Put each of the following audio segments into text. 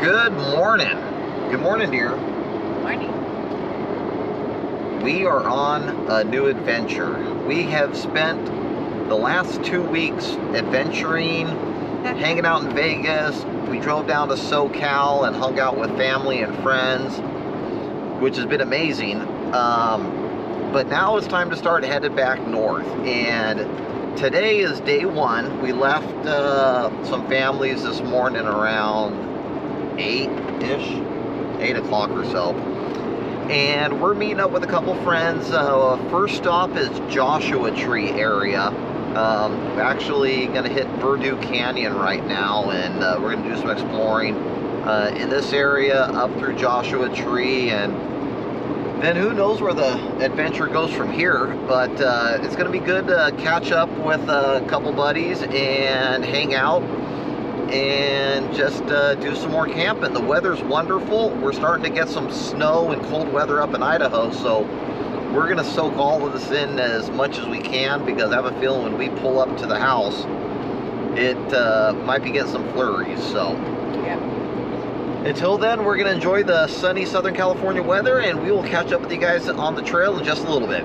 Good morning. Good morning, dear. Morning. We are on a new adventure. We have spent the last 2 weeks adventuring, hanging out in Vegas. We drove down to SoCal and hung out with family and friends, which has been amazing. But now it's time to start headed back north. And today is day one. We left some families this morning around 8-ish, 8 o'clock or so. And we're meeting up with a couple friends. First stop is Joshua Tree area. We're actually going to hit Purdue Canyon right now, and we're going to do some exploring in this area up through Joshua Tree, and then who knows where the adventure goes from here. But it's going to be good to catch up with a couple buddies and hang out and just do some more camping. The weather's wonderful. We're starting to get some snow and cold weather up in Idaho, so we're gonna soak all of this in as much as we can, because I have a feeling when we pull up to the house, it might be getting some flurries. So Yeah. until then, we're gonna enjoy the sunny Southern California weather, and we will catch up with you guys on the trail in just a little bit.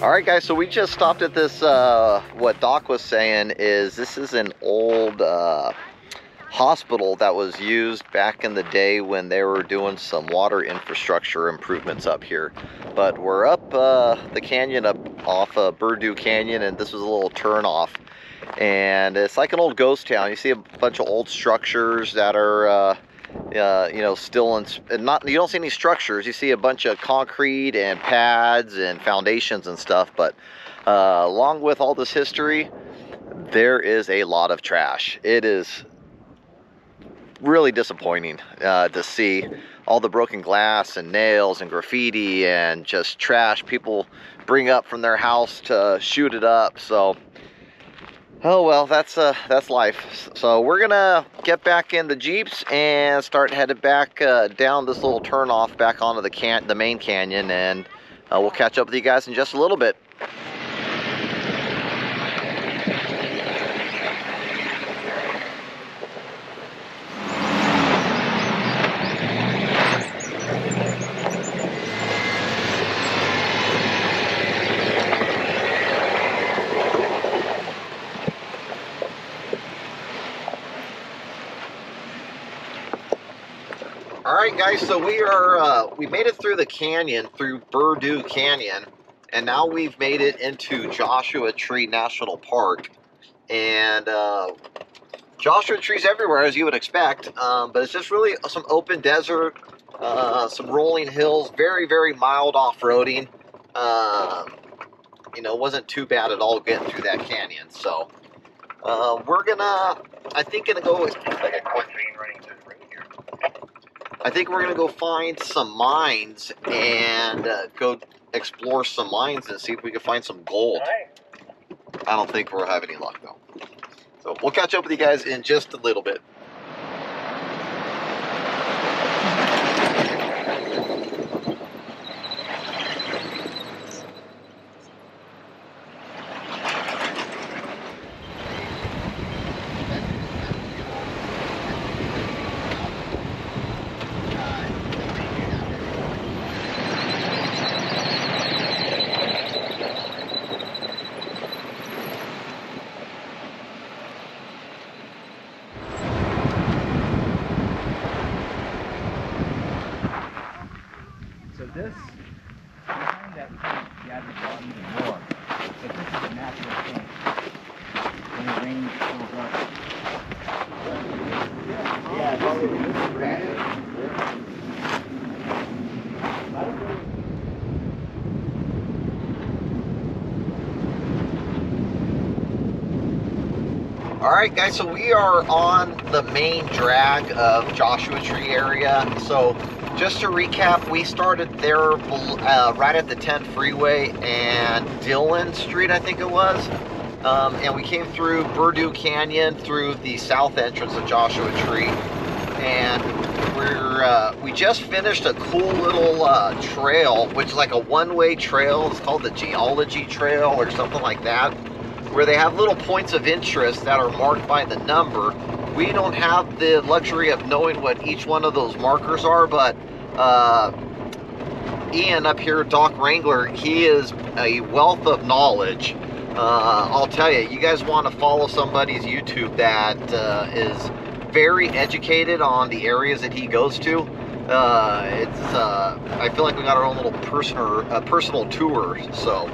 Alright guys, so we just stopped at this, what Doc was saying is this is an old hospital that was used back in the day when they were doing some water infrastructure improvements up here. But we're up the canyon, up off Purdue Canyon, and this was a little turn off. And it's like an old ghost town. You see a bunch of old structures that are you know, still in, not, you don't see any structures. You see a bunch of concrete and pads and foundations and stuff, but along with all this history, there is a lot of trash. It is really disappointing to see all the broken glass and nails and graffiti and just trash people bring up from their house to shoot it up. So Oh well, that's life. So we're gonna get back in the Jeeps and start headed back down this little turnoff back onto the main canyon, and we'll catch up with you guys in just a little bit. Alright guys, so we made it through the canyon, through Purdue Canyon, and now we've made it into Joshua Tree National Park. And Joshua trees everywhere, as you would expect, but it's just really some open desert, some rolling hills, very, very mild off-roading. You know, wasn't too bad at all getting through that canyon. So we're gonna, I think we're gonna go find some mines and go explore some mines and see if we can find some gold. I don't think we'll have any luck though. So we'll catch up with you guys in just a little bit. This, behind that tank, you have to draw even more. But this is a natural thing. When the rain goes up. Yeah, it's always this granite. Alright guys, so we are on the main drag of Joshua Tree area. So just to recap, we started there right at the 10 freeway and Dillon Street, I think it was. And we came through Purdue Canyon through the south entrance of Joshua Tree. And we just finished a cool little trail, which is like a one-way trail. It's called the Geology Trail or something like that, where they have little points of interest that are marked by the number. We don't have the luxury of knowing what each one of those markers are, but Ian up here, Doc Wrangler, he is a wealth of knowledge. I'll tell you, you guys want to follow somebody's YouTube that is very educated on the areas that he goes to. I feel like we got our own little personal tour, so.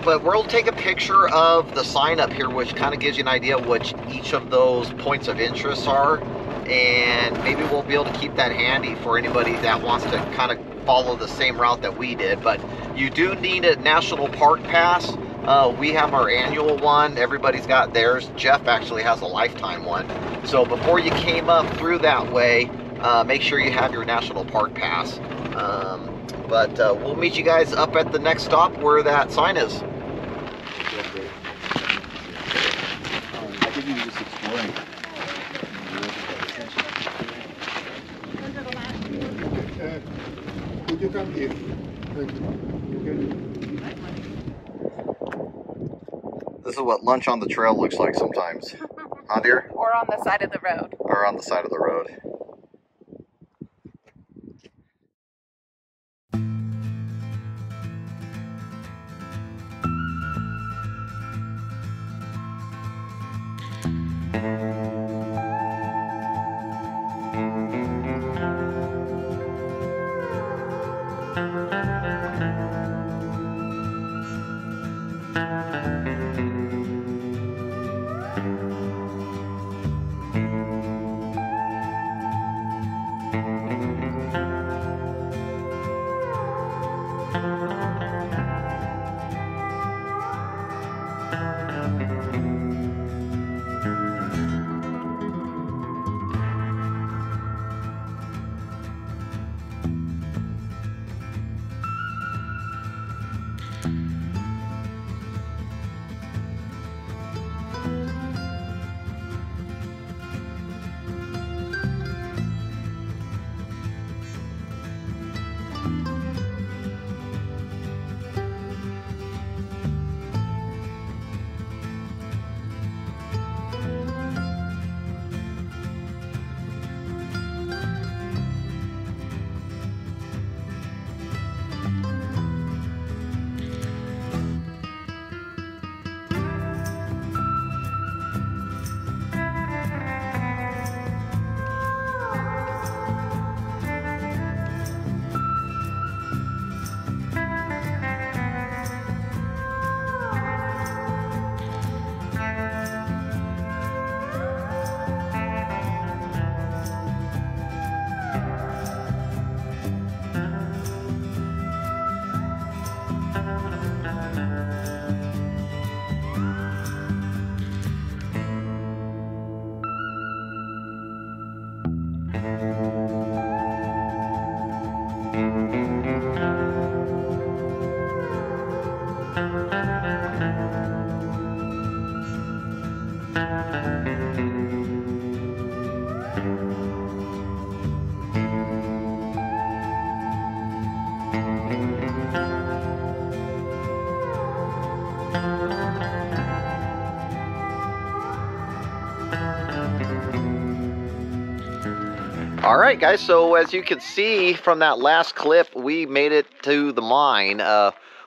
But we'll take a picture of the sign up here, which kind of gives you an idea of what each of those points of interest are, and maybe we'll be able to keep that handy for anybody that wants to kind of follow the same route that we did. But you do need a national park pass. We have our annual one. Everybody's got theirs. Jeff actually has a lifetime one. So before you came up through that way, make sure you have your national park pass. But we'll meet you guys up at the next stop where that sign is. I think we were just exploring. Could you come here? This is what lunch on the trail looks like sometimes. Huh, dear? Or on the side of the road. Or on the side of the road. All right, guys, so as you can see from that last clip, we made it to the mine.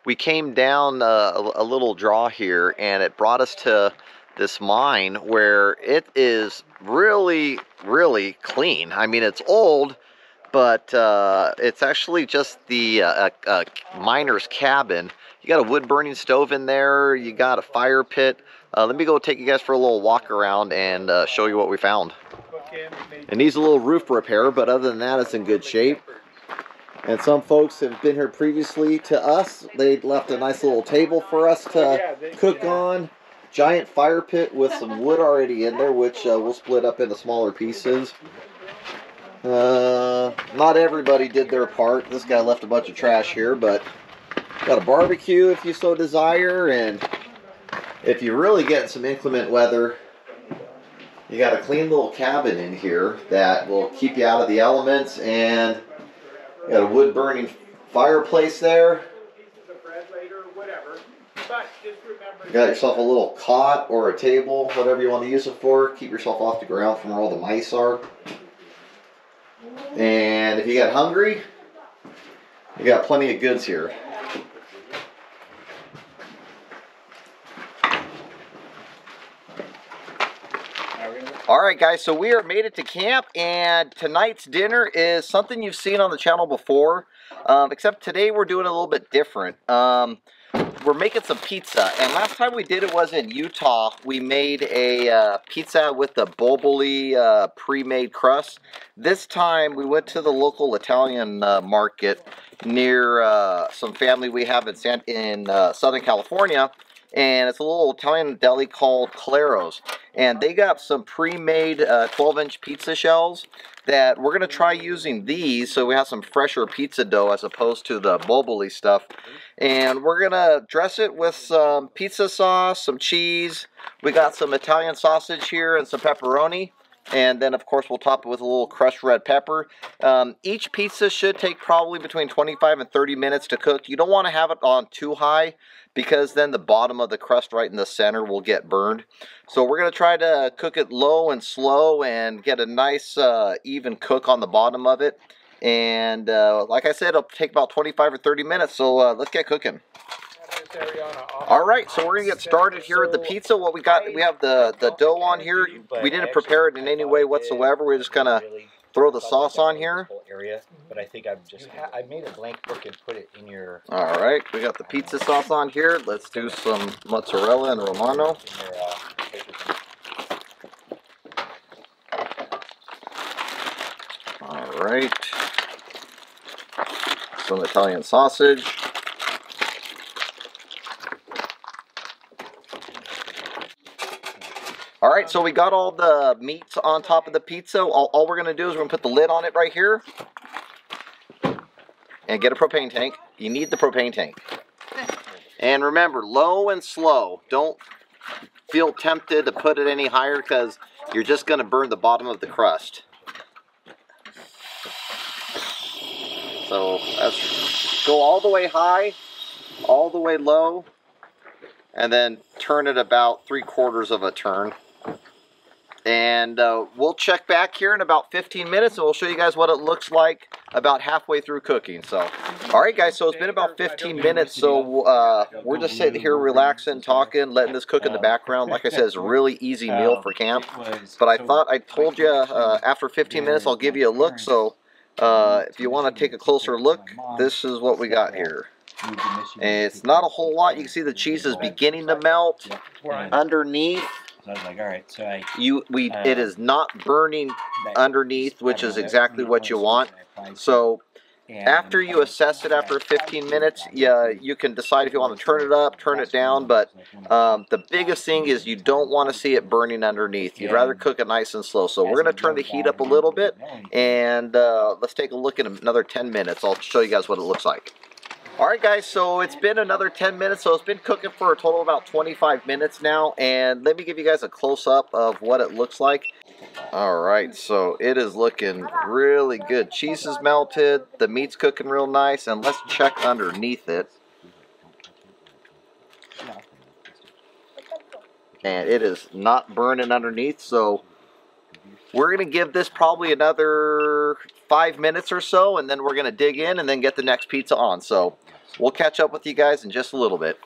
We came down a little draw here, and it brought us to this mine where it is really, really clean. I mean, it's old, but it's actually just the miner's cabin. You got a wood-burning stove in there. You got a fire pit. Let me go take you guys for a little walk around and show you what we found. It needs a little roof repair, but other than that, it's in good shape. And some folks have been here previously to us. They left a nice little table for us to cook on. Giant fire pit with some wood already in there, which we'll split up into smaller pieces. Not everybody did their part. This guy left a bunch of trash here, but got a barbecue if you so desire. And if you're really getting some inclement weather, you got a clean little cabin in here that will keep you out of the elements, and you got a wood burning fireplace there. You got yourself a little cot or a table, whatever you want to use it for. Keep yourself off the ground from where all the mice are. And if you get hungry, you got plenty of goods here. Alright guys, so we are made it to camp, and tonight's dinner is something you've seen on the channel before, except today we're doing it a little bit different. We're making some pizza, and last time we did it was in Utah. We made a pizza with the bulbily pre-made crust. This time we went to the local Italian market near some family we have in Southern California. And it's a little Italian deli called Claro's. And they got some pre-made 12-inch pizza shells that we're going to try using these, so we have some fresher pizza dough as opposed to the bulbily stuff. And we're going to dress it with some pizza sauce, some cheese. We got some Italian sausage here and some pepperoni. And then, of course, we'll top it with a little crushed red pepper. Each pizza should take probably between 25 and 30 minutes to cook. You don't want to have it on too high, because then the bottom of the crust right in the center will get burned. So we're going to try to cook it low and slow and get a nice even cook on the bottom of it. And like I said, it'll take about 25 or 30 minutes, so let's get cooking. Alright, so we're going to get started here with the pizza. What we got, we have the dough on here. We didn't prepare it in any way whatsoever. We're just going to throw the sauce on here. But I think I made a blank book and put it in your... Alright, we got the pizza sauce on here. Let's do some mozzarella and Romano. Alright. Some Italian sausage. Alright, so we got all the meats on top of the pizza. All we're going to do is we're going to put the lid on it right here. And get a propane tank. You need the propane tank. And remember, low and slow. Don't feel tempted to put it any higher, because you're just going to burn the bottom of the crust. So let's go all the way high, all the way low, and then turn it about 3/4 of a turn. And we'll check back here in about 15 minutes, and we'll show you guys what it looks like about halfway through cooking. So, all right, guys, so it's been about 15 minutes, so we're just sitting here relaxing, talking, letting this cook in the background. Like I said, it's a really easy meal for camp. But I thought I told you after 15 minutes I'll give you a look, so if you want to take a closer look, this is what we got here. And it's not a whole lot. You can see the cheese is beginning to melt underneath. So I was like, all right, so it is not burning underneath, which is exactly what you want. So after you assess it after 15 minutes, you can decide if you want to turn it up, turn it down. But the biggest thing is you don't want to see it burning underneath. You'd rather cook it nice and slow. So we're going to turn the heat up a little bit, and let's take a look in another 10 minutes. I'll show you guys what it looks like. Alright guys, so it's been another 10 minutes, so it's been cooking for a total of about 25 minutes now, and let me give you guys a close-up of what it looks like. Alright, so it is looking really good. Cheese is melted, the meat's cooking real nice, and let's check underneath it. And it is not burning underneath, so we're going to give this probably another 5 minutes or so, and then we're going to dig in and then get the next pizza on. So we'll catch up with you guys in just a little bit.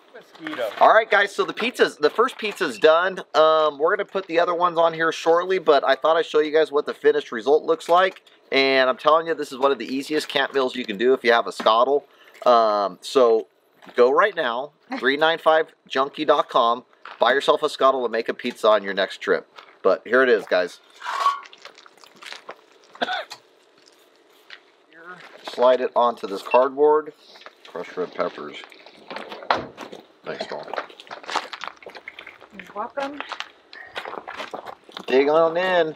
All right, guys, so the first pizza's done. We're going to put the other ones on here shortly, but I thought I'd show you guys what the finished result looks like. And I'm telling you, this is one of the easiest camp meals you can do if you have a scuttle. So go right now, 395junkie.com, buy yourself a scuttle and make a pizza on your next trip. But here it is, guys. Slide it onto this cardboard. Crushed red peppers. Thanks, Dawn. You're welcome. Dig on in.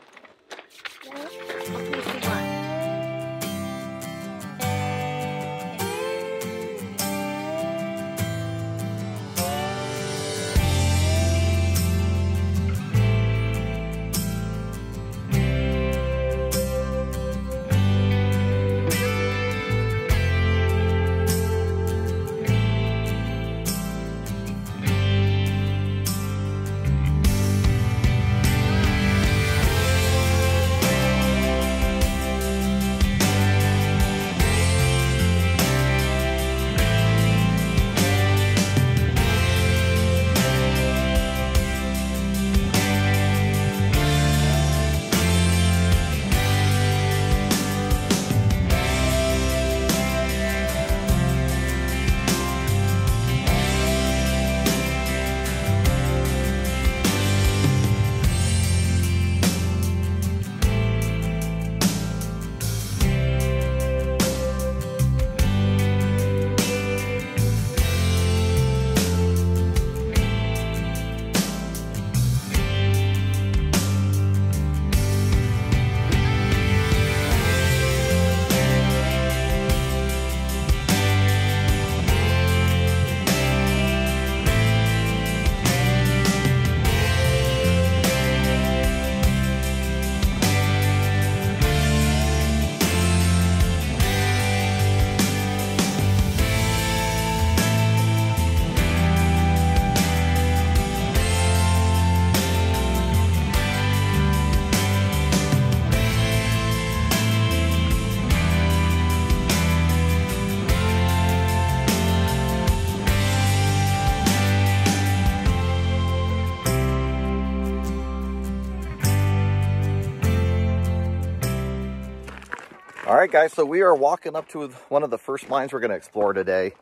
All right, guys, so we are walking up to one of the first mines we're going to explore today.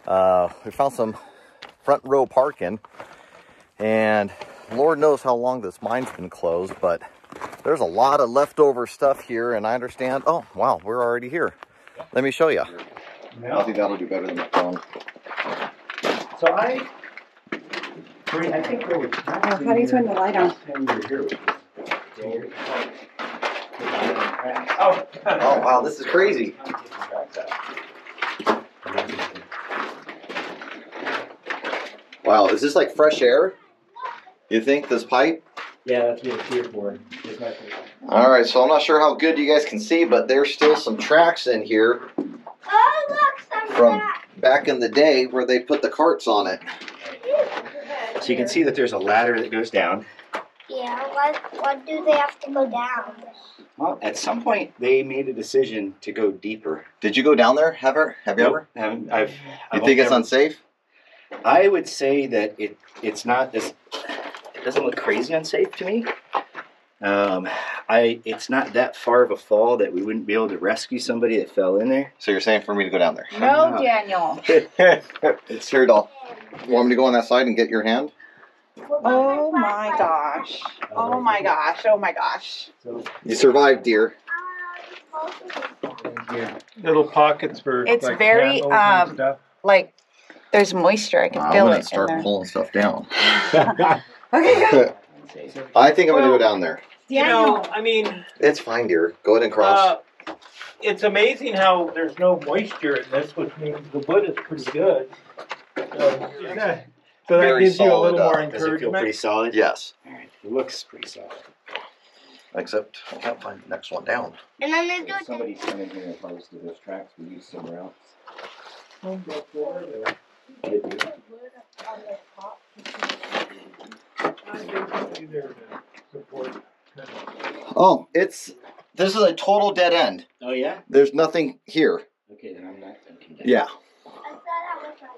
We found some front row parking, and Lord knows how long this mine's been closed, but there's a lot of leftover stuff here, and I understand. Oh, wow, we're already here. Let me show you. I think that'll do better than the phone. So I think there was... How do you turn the light on? Oh, wow, this is crazy. Wow, is this like fresh air? You think, this pipe? Yeah, that's what it's here for. Alright, so I'm not sure how good you guys can see, but there's still some tracks in here from back in the day where they put the carts on it. So you can see that there's a ladder that goes down. Yeah, what do they have to go down? Well, at some point they made a decision to go deeper. Did you go down there, Have you ever? I've You think it's unsafe? I would say that it's not this. It doesn't look crazy unsafe to me. It's not that far of a fall that we wouldn't be able to rescue somebody that fell in there. So you're saying for me to go down there? No, Daniel. It's here, doll. You want me to go on that side and get your hand? Oh my gosh. Oh my gosh. Oh my gosh. You survived, dear. Little pockets for It's like very, candles and stuff. Like, there's moisture. I can I'm feel gonna it start in there. pulling stuff down. Okay, go. I think I'm gonna go down there. You know, I mean, It's fine, dear. Go ahead and cross. it's amazing how there's no moisture in this, which means the wood is pretty good. So that Very gives you a solid, little more Does it feel pretty encouragement. solid? Yes. All right. It looks pretty solid. Except I can't find the next one down. And then they do If it. somebody's coming here opposed to those tracks, we use somewhere else. Oh, this is a total dead end. Oh yeah? There's nothing here. Okay, then I'm not thinking that. Yeah. I thought that was my phone.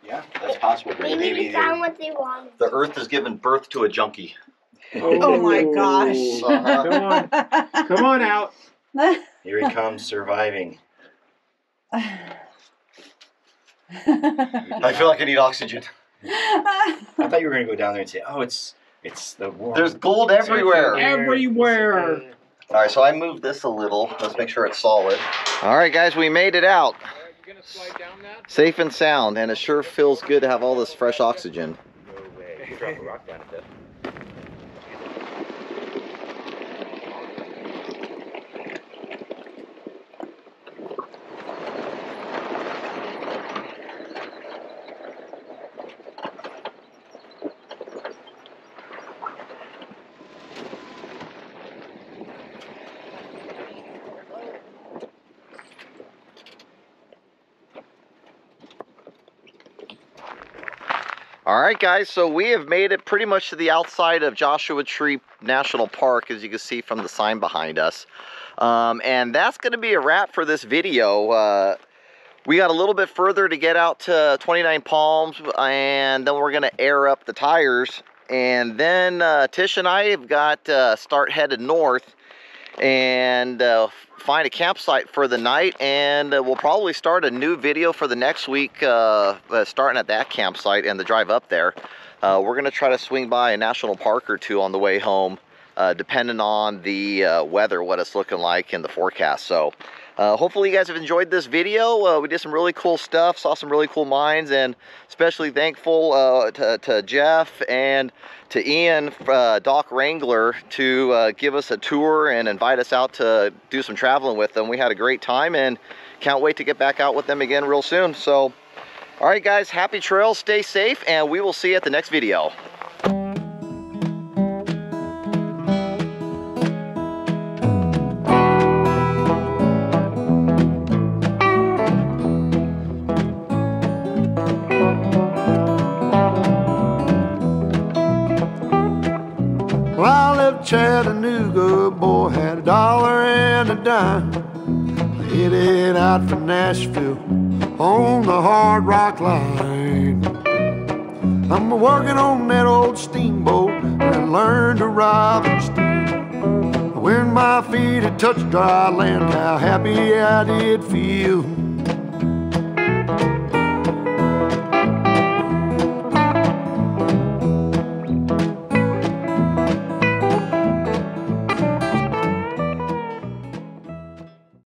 Yeah, that's possible. Maybe they found what they wanted. The earth has given birth to a junkie. Oh my gosh. Uh-huh. Come on out. Here he comes, surviving. I feel like I need oxygen. I thought you were gonna go down there and say, "Oh, it's the warm." There's gold everywhere. Everywhere. All right, so I moved this a little. Let's make sure it's solid. All right, guys, we made it out. Safe and sound, and it sure feels good to have all this fresh oxygen. No way. You drop a rock down at this. All right, guys, so we have made it pretty much to the outside of Joshua Tree National Park, as you can see from the sign behind us. And that's going to be a wrap for this video. We got a little bit further to get out to 29 Palms, and then we're going to air up the tires. And then Tish and I have got to start headed north and find a campsite for the night, and we'll probably start a new video for the next week, starting at that campsite and the drive up there. We're gonna try to swing by a national park or two on the way home, depending on the weather, what it's looking like in the forecast. So hopefully you guys have enjoyed this video. We did some really cool stuff, saw some really cool mines, and especially thankful to Jeff and to Ian, Doc Wrangler, to give us a tour and invite us out to do some traveling with them. We had a great time and can't wait to get back out with them again real soon. So, all right, guys, happy trails, stay safe, and we will see you at the next video. Well, I left Chattanooga, boy, had $1 and a dime. Headed out for Nashville on the Hard Rock Line. I'm working on that old steamboat and learned to ride and steam. When my feet had touched dry land, how happy I did feel.